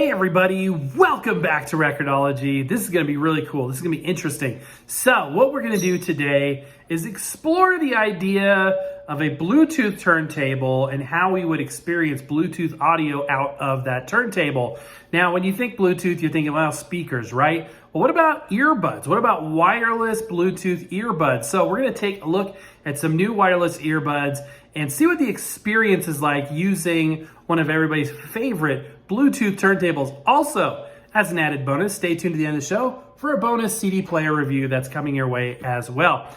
Hey everybody, welcome back to Record-ology. This is going to be really cool. This is going to be interesting. So what we're going to do today is explore the idea of a Bluetooth turntable and how we would experience Bluetooth audio out of that turntable. Now, when you think Bluetooth, you're thinking, well, speakers, right? Well, what about earbuds? What about wireless Bluetooth earbuds? So we're going to take a look at some new wireless earbuds and see what the experience is like using one of everybody's favorite Bluetooth turntables. Also, as an added bonus, stay tuned to the end of the show for a bonus CD player review that's coming your way as well.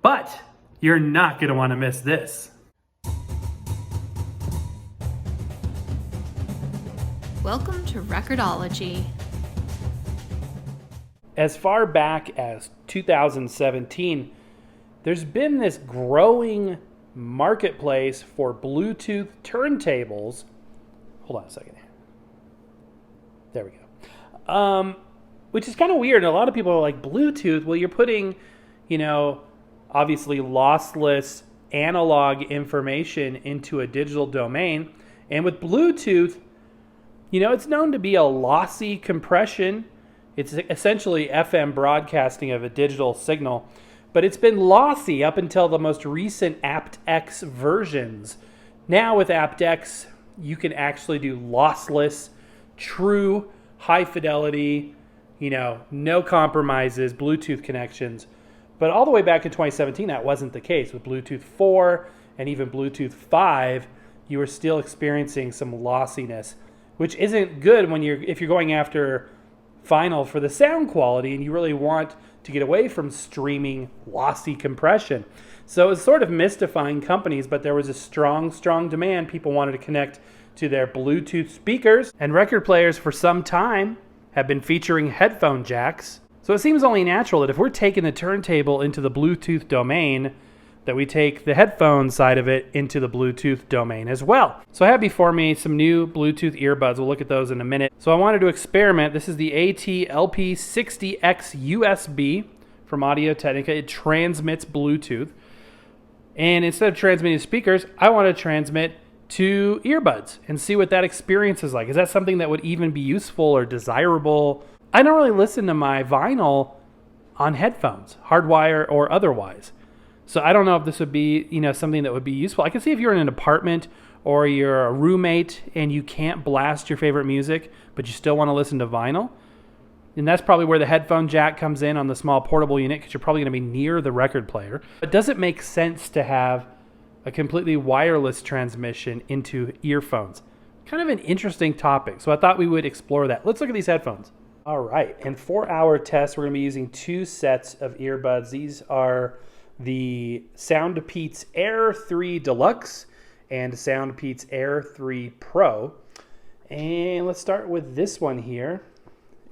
But you're not going to want to miss this. Welcome to Record-ology. As far back as 2017, there's been this growing marketplace for Bluetooth turntables. Hold on a second. There we go. Which is kind of weird. And a lot of people are like, Bluetooth? Well, you're putting, obviously lossless analog information into a digital domain. And with Bluetooth, it's known to be a lossy compression. It's essentially FM broadcasting of a digital signal. But it's been lossy up until the most recent aptX versions. Now with aptX, you can actually do lossless, true, high fidelity, no compromises, Bluetooth connections. But all the way back in 2017, that wasn't the case. With Bluetooth 4 and even Bluetooth 5, you were still experiencing some lossiness, which isn't good if you're going after vinyl for the sound quality and you really want to get away from streaming lossy compression. So it's sort of mystifying companies, but there was a strong demand. People wanted to connect to their Bluetooth speakers, and record players for some time have been featuring headphone jacks. So it seems only natural that if we're taking the turntable into the Bluetooth domain, that we take the headphone side of it into the Bluetooth domain as well. So I have before me some new Bluetooth earbuds. We'll look at those in a minute. So I wanted to experiment. This is the AT-LP60X USB from Audio-Technica. It transmits Bluetooth. And instead of transmitting to speakers, I want to transmit to earbuds and see what that experience is like. Is that something that would even be useful or desirable? I don't really listen to my vinyl on headphones, hardwire or otherwise. So I don't know if this would be, something that would be useful. I can see if you're in an apartment or you're a roommate and you can't blast your favorite music, but you still want to listen to vinyl. And that's probably where the headphone jack comes in on the small portable unit, because you're probably going to be near the record player. But does it make sense to have a completely wireless transmission into earphones? Kind of an interesting topic. So I thought we would explore that. Let's look at these headphones. All right. And for our test, we're going to be using two sets of earbuds. These are the Soundpeats Air 3 Deluxe and Soundpeats Air 3 Pro. And let's start with this one here.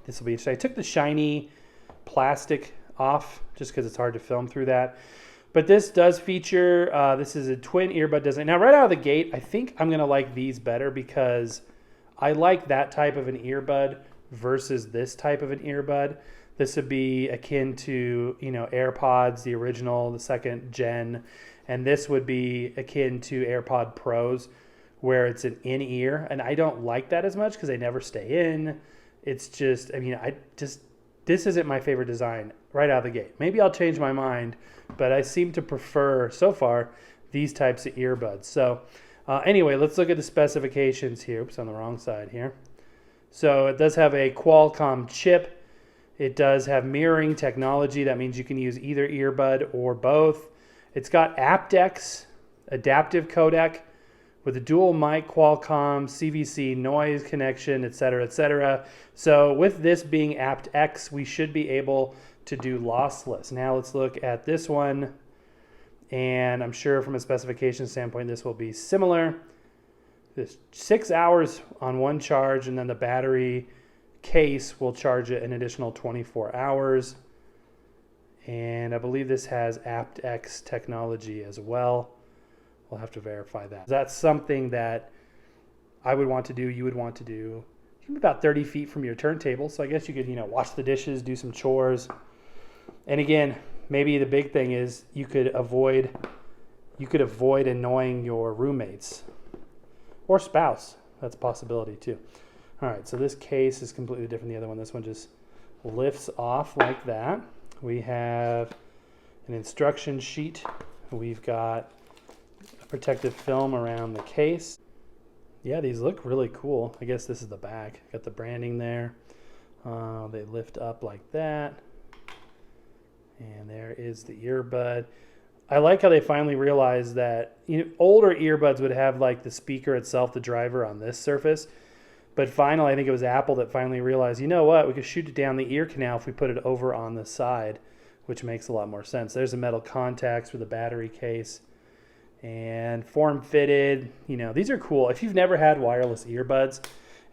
This will be interesting. I took the shiny plastic off just because it's hard to film through that. But this does feature, this is a twin earbud design. Now right out of the gate, I think I'm going to like these better because I like that type of an earbud versus this type of an earbud. This would be akin to, AirPods, the original, the second gen. And this would be akin to AirPod Pros, where it's an in-ear. And I don't like that as much because they never stay in. It's just, this isn't my favorite design right out of the gate. Maybe I'll change my mind, but I seem to prefer, so far, these types of earbuds. So anyway, let's look at the specifications here. Oops, on the wrong side here. So it does have a Qualcomm chip. It does have mirroring technology. That means you can use either earbud or both. It's got aptX, adaptive codec, with a dual mic Qualcomm, CVC, noise connection, etc., etc. So with this being aptX, we should be able to do lossless. Now let's look at this one. And I'm sure from a specification standpoint, this will be similar. There's 6 hours on one charge, and then the battery case will charge it an additional 24 hours. And I believe this has aptX technology as well. We'll have to verify that. That's something that I would want to do, you would want to do. You're about 30 feet from your turntable, so I guess you could, wash the dishes, do some chores. And again, maybe the big thing is you could avoid annoying your roommates or spouse. That's a possibility too. All right, so this case is completely different than the other one. This one just lifts off like that. We have an instruction sheet. We've got a protective film around the case. Yeah, these look really cool. I guess this is the back. Got the branding there. They lift up like that. And there is the earbud. I like how they finally realized that older earbuds would have like the speaker itself, the driver on this surface. But finally, I think it was Apple that finally realized, you know what, we could shoot it down the ear canal if we put it over on the side, which makes a lot more sense. There's the metal contacts for the battery case and form-fitted. These are cool. If you've never had wireless earbuds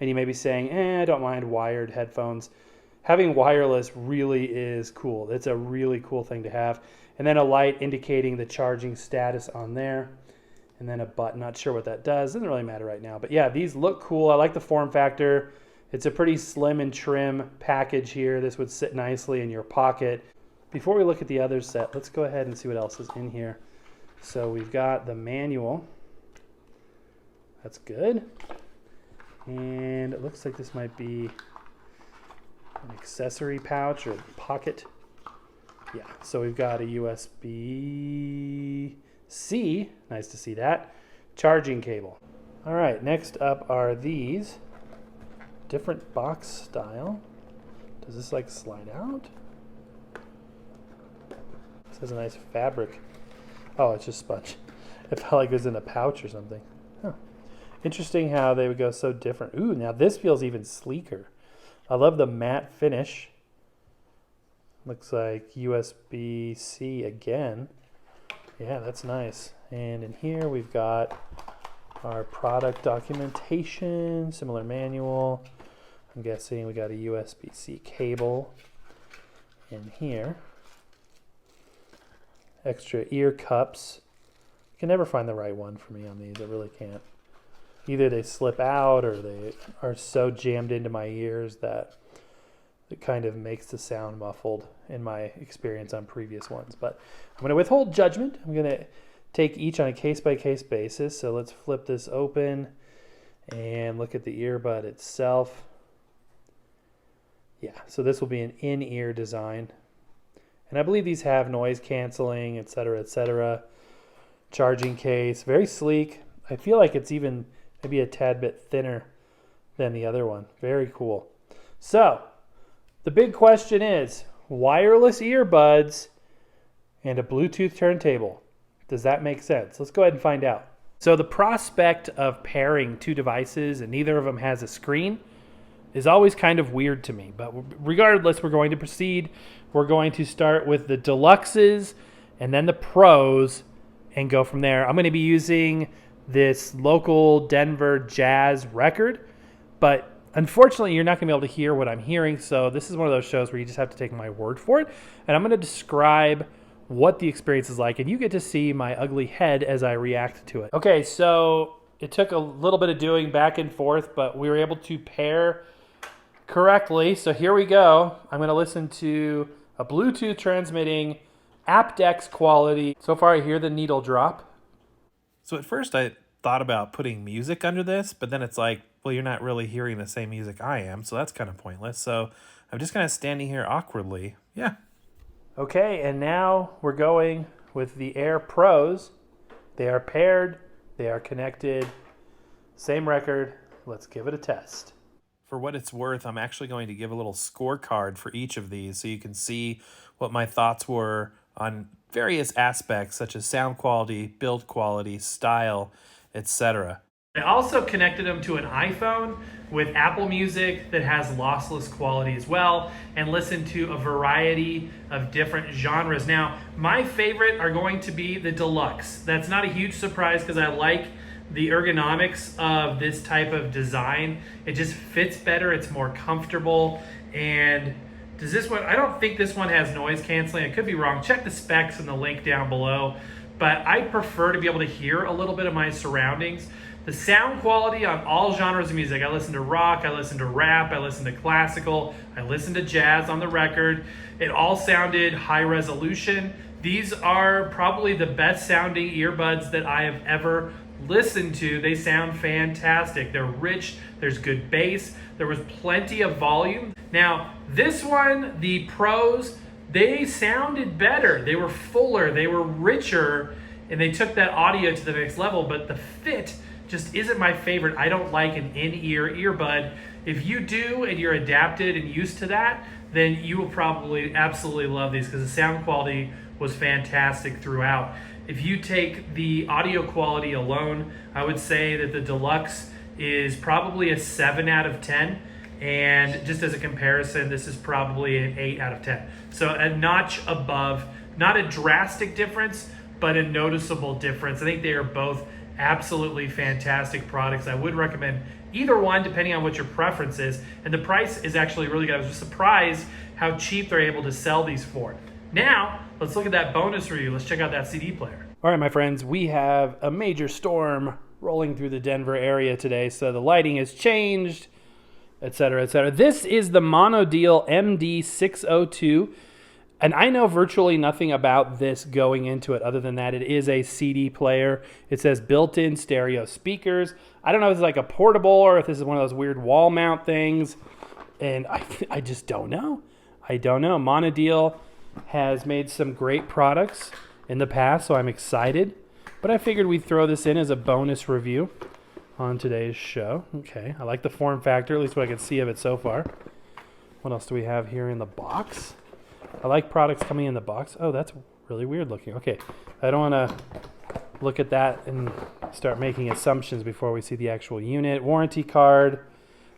and you may be saying, I don't mind wired headphones, having wireless really is cool. It's a really cool thing to have. And then a light indicating the charging status on there. And then a button, not sure what that does. Doesn't really matter right now. But yeah, these look cool. I like the form factor. It's a pretty slim and trim package here. This would sit nicely in your pocket. Before we look at the other set, let's go ahead and see what else is in here. So we've got the manual. That's good. And it looks like this might be an accessory pouch or pocket. Yeah, so we've got a USB-C, nice to see that, charging cable. All right, next up are these, different box style. Does this like slide out? This has a nice fabric. Oh, it's just sponge. It felt like it was in a pouch or something. Huh. Interesting how they would go so different. Ooh, now this feels even sleeker. I love the matte finish. Looks like USB-C again. Yeah, that's nice. And in here we've got our product documentation, similar manual. I'm guessing we got a USB-C cable in here. Extra ear cups. You can never find the right one for me on these. I really can't. Either they slip out or they are so jammed into my ears that it kind of makes the sound muffled in my experience on previous ones. But I'm going to withhold judgment. I'm going to take each on a case-by-case basis. So let's flip this open and look at the earbud itself. Yeah, so this will be an in-ear design. And I believe these have noise canceling, etc., etc. Charging case, very sleek. I feel like it's even maybe a tad bit thinner than the other one. Very cool. So the big question is wireless earbuds and a Bluetooth turntable. Does that make sense? Let's go ahead and find out. So the prospect of pairing two devices and neither of them has a screen is always kind of weird to me. But regardless, we're going to proceed. We're going to start with the Deluxes and then the Pros and go from there. I'm going to be using this local Denver jazz record, but unfortunately, you're not going to be able to hear what I'm hearing, so this is one of those shows where you just have to take my word for it, and I'm going to describe what the experience is like, and you get to see my ugly head as I react to it. Okay, so it took a little bit of doing back and forth, but we were able to pair correctly, so here we go. I'm going to listen to a Bluetooth transmitting aptX quality. So far, I hear the needle drop. So at first I thought about putting music under this, but then it's like, well, you're not really hearing the same music I am, so that's kind of pointless. So I'm just kind of standing here awkwardly. Yeah. Okay, and now we're going with the Air Pros. They are paired, they are connected, same record. Let's give it a test. For what it's worth, I'm actually going to give a little scorecard for each of these so you can see what my thoughts were on various aspects such as sound quality, build quality, style, etc. I also connected them to an iPhone with Apple Music that has lossless quality as well, and listened to a variety of different genres. Now, my favorite are going to be the Deluxe. That's not a huge surprise because I like the ergonomics of this type of design. It just fits better, it's more comfortable, and does this one, I don't think this one has noise canceling. I could be wrong. Check the specs in the link down below. But I prefer to be able to hear a little bit of my surroundings. The sound quality on all genres of music. I listen to rock, I listen to rap, I listen to classical, I listen to jazz on the record. It all sounded high resolution. These are probably the best sounding earbuds that I have ever listen to, they sound fantastic. They're rich, there's good bass, there was plenty of volume. Now, this one, the Pros, they sounded better. They were fuller, they were richer, and they took that audio to the next level, but the fit just isn't my favorite. I don't like an in-ear earbud. If you do and you're adapted and used to that, then you will probably absolutely love these because the sound quality was fantastic throughout. If you take the audio quality alone, I would say that the Deluxe is probably a 7 out of 10. And just as a comparison, this is probably an 8 out of 10. So a notch above, not a drastic difference, but a noticeable difference. I think they are both absolutely fantastic products. I would recommend either one depending on what your preference is. And the price is actually really good. I was just surprised how cheap they're able to sell these for. Now, let's look at that bonus review. Let's check out that CD player. All right, my friends, we have a major storm rolling through the Denver area today. So the lighting has changed, etc., etc. This is the Monodeal MD602. And I know virtually nothing about this going into it other than that it is a CD player. It says built-in stereo speakers. I don't know if it's like a portable or if this is one of those weird wall mount things. And I just don't know. I don't know. Monodeal has made some great products in the past, so I'm excited. But I figured we'd throw this in as a bonus review on today's show. Okay, I like the form factor, at least what I can see of it so far. What else do we have here in the box? I like products coming in the box. Oh, that's really weird looking. Okay, I don't want to look at that and start making assumptions before we see the actual unit. Warranty card,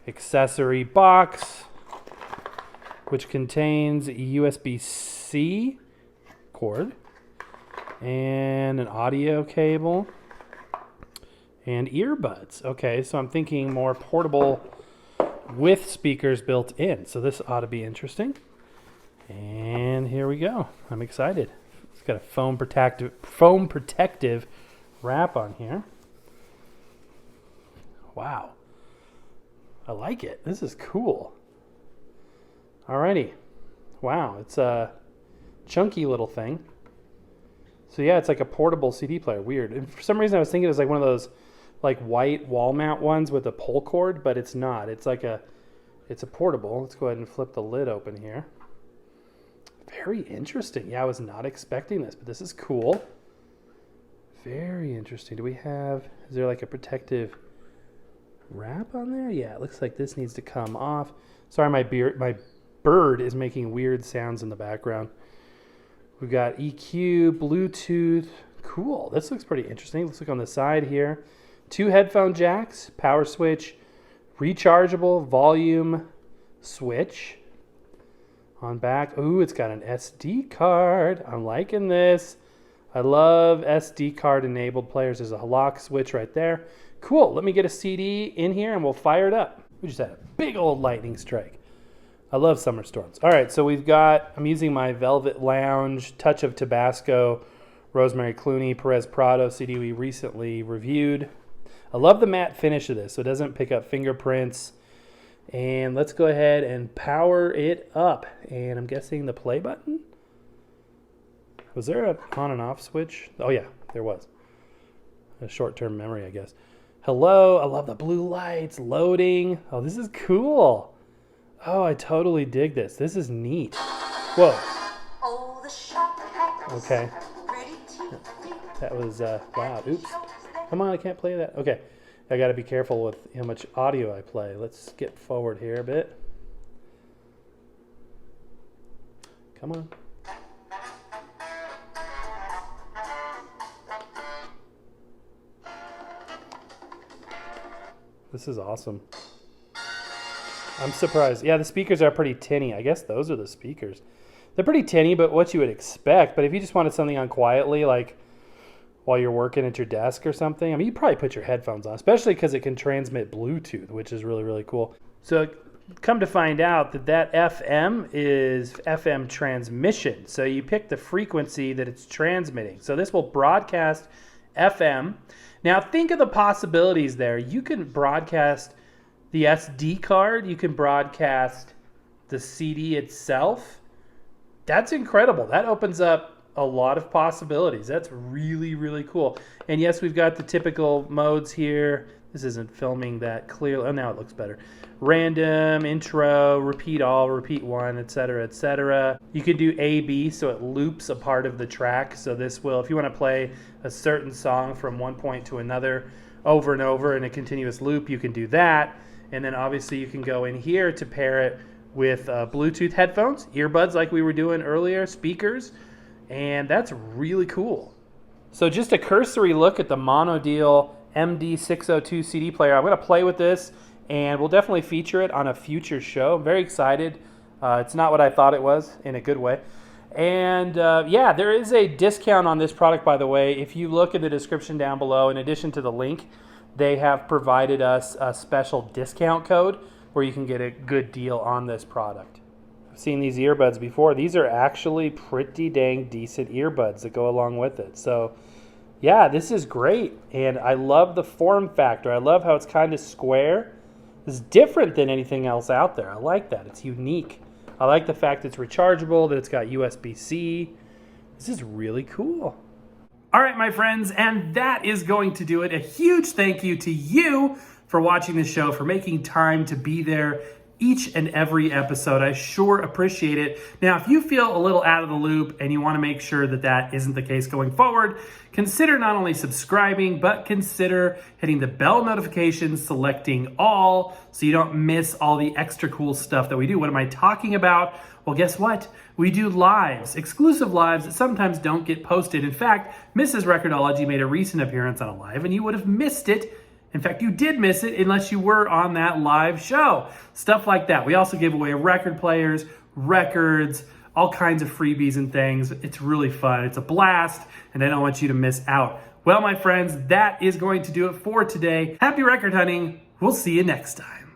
accessory box, which contains a USB-C cord and an audio cable and earbuds. Okay, so I'm thinking more portable with speakers built in. So this ought to be interesting. And here we go. I'm excited. It's got a foam protective wrap on here. Wow. I like it. This is cool. Alrighty. Wow, it's a chunky little thing. So yeah, it's like a portable CD player. Weird. And for some reason I was thinking it was like one of those like white wall mount ones with a pull cord, but it's not. It's a portable. Let's go ahead and flip the lid open here. Very interesting. Yeah, I was not expecting this, but this is cool. Very interesting. Is there like a protective wrap on there? Yeah, it looks like this needs to come off. Sorry, my bird is making weird sounds in the background. We've got EQ, Bluetooth. Cool. This looks pretty interesting. Let's look on the side here. 2 headphone jacks, power switch, rechargeable volume switch. On back, ooh, it's got an SD card. I'm liking this. I love SD card enabled players. There's a lock switch right there. Cool, let me get a CD in here and we'll fire it up. We just had a big old lightning strike. I love summer storms. All right, so I'm using my Velvet Lounge, Touch of Tabasco, Rosemary Clooney, Perez Prado CD we recently reviewed. I love the matte finish of this, so it doesn't pick up fingerprints. And let's go ahead and power it up. And I'm guessing the play button? Was there an on and off switch? Oh yeah, there was. A short-term memory, I guess. Hello, I love the blue lights, loading. Oh, this is cool. Oh, I totally dig this. This is neat. Whoa. Okay. That was loud. Oops. Come on, I can't play that. Okay. I got to be careful with how much audio I play. Let's skip forward here a bit. Come on. This is awesome. I'm surprised. Yeah, the speakers are pretty tinny. I guess those are the speakers. They're pretty tinny, but what you would expect. But if you just wanted something on quietly, like while you're working at your desk or something, I mean, you probably put your headphones on, especially because it can transmit Bluetooth, which is really, really cool. So come to find out that FM is FM transmission. So you pick the frequency that it's transmitting. So this will broadcast FM. Now think of the possibilities there. You can broadcast the SD card. You can broadcast the CD itself. That's incredible. That opens up a lot of possibilities. That's really, really cool. And yes, we've got the typical modes here. This isn't filming that clearly. Oh, now it looks better. Random, intro, repeat all, repeat one, etc., etc. You can do A/B, so it loops a part of the track. So this will, if you want to play a certain song from one point to another over and over in a continuous loop, you can do that. And then obviously you can go in here to pair it with Bluetooth headphones, earbuds like we were doing earlier, speakers, and that's really cool. So just a cursory look at the Monodeal MD602 CD player. I'm going to play with this, and we'll definitely feature it on a future show. I'm very excited. It's not what I thought it was, in a good way. And yeah, there is a discount on this product, by the way. If you look at the description down below, in addition to the link, they have provided us a special discount code where you can get a good deal on this product. I've seen these earbuds before. These are actually pretty dang decent earbuds that go along with it. So yeah, this is great. And I love the form factor. I love how it's kind of square. It's different than anything else out there. I like that. It's unique. I like the fact it's rechargeable, that it's got USB-C. This is really cool. All right, my friends, and that is going to do it. A huge thank you to you for watching the show, for making time to be there each and every episode. I sure appreciate it. Now, if you feel a little out of the loop and you want to make sure that that isn't the case going forward, consider not only subscribing, but consider hitting the bell notification, selecting all, so you don't miss all the extra cool stuff that we do. What am I talking about? Well, guess what? We do lives, exclusive lives that sometimes don't get posted. In fact, Mrs. Record-ology made a recent appearance on a live, and you would have missed it. In fact, you did miss it unless you were on that live show. Stuff like that. We also give away record players, records, all kinds of freebies and things. It's really fun. It's a blast, and I don't want you to miss out. Well, my friends, that is going to do it for today. Happy record hunting. We'll see you next time.